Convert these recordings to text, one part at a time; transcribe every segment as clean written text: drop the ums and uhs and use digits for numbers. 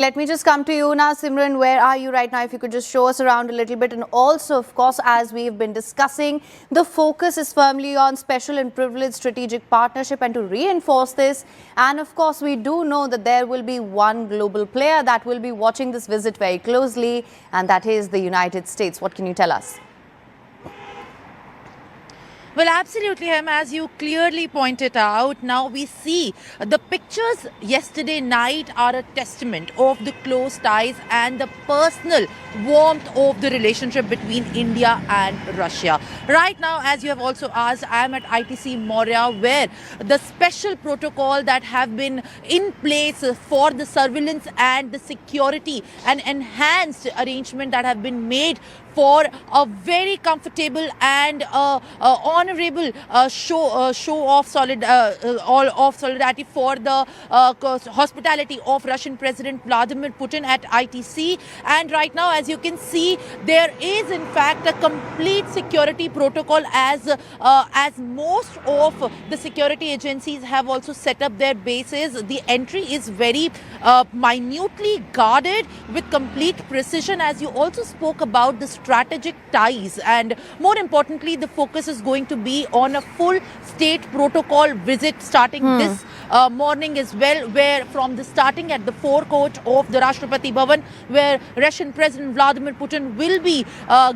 Let me just come to you now, Simran. Where are you right now? If you could just show us around a little bit. And also, of course, as we've been discussing, the focus is firmly on special and privileged strategic partnership. And to reinforce this, and of course, we do know that there will be one global player that will be watching this visit very closely, and that is the United States. What can you tell us? Well, absolutely, Hem, as you clearly pointed out, now we see the pictures yesterday night are a testament of the close ties and the personal warmth of the relationship between India and Russia. Right now, as you have also asked, I am at ITC Moria, where the special protocol that have been in place for the surveillance and the security and enhanced arrangement that have been made for a very comfortable and honorable show of solidarity for the hospitality of Russian President Vladimir Putin at ITC. And right now, as you can see, there is in fact a complete security protocol as most of the security agencies have also set up their bases. The entry is very minutely guarded with complete precision, as you also spoke about the strategic ties, and more importantly, the focus is going to be on a full state protocol visit starting this morning as well, where from the starting at the forecourt of the Rashtrapati Bhavan, where Russian President Vladimir Putin will be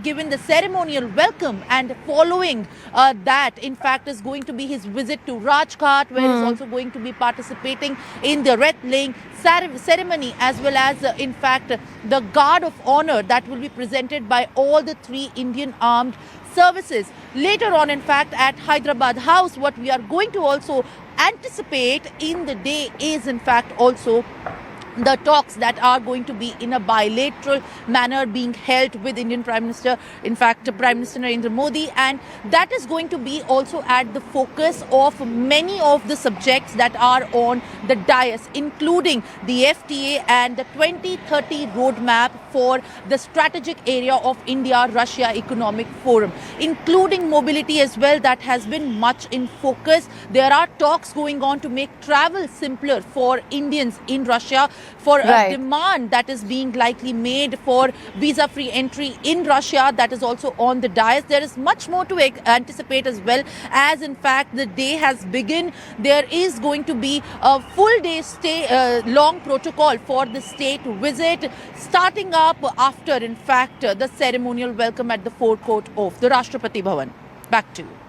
given the ceremonial welcome, and following that, in fact, is going to be his visit to Rajghat, where he's also going to be participating in the wreath laying ceremony, as well as in fact the guard of honor that will be presented by all the three Indian armed services. Later on, in fact, at Hyderabad House, what we are going to also anticipate in the day is in fact also the talks that are going to be in a bilateral manner being held with Indian Prime Minister, in fact, Prime Minister Narendra Modi, and that is going to be also at the focus of many of the subjects that are on the dais, including the FTA and the 2030 roadmap for the strategic area of India-Russia Economic Forum, including mobility as well. That has been much in focus. There are talks going on to make travel simpler for Indians in Russia, for a demand that is being likely made for visa-free entry in Russia. That is also on the dais. There is much more to anticipate as well, as in fact the day has begun. There is going to be a full day stay, long protocol for the state visit, starting up after in fact the ceremonial welcome at the forecourt of the Rashtrapati Bhavan. Back to you.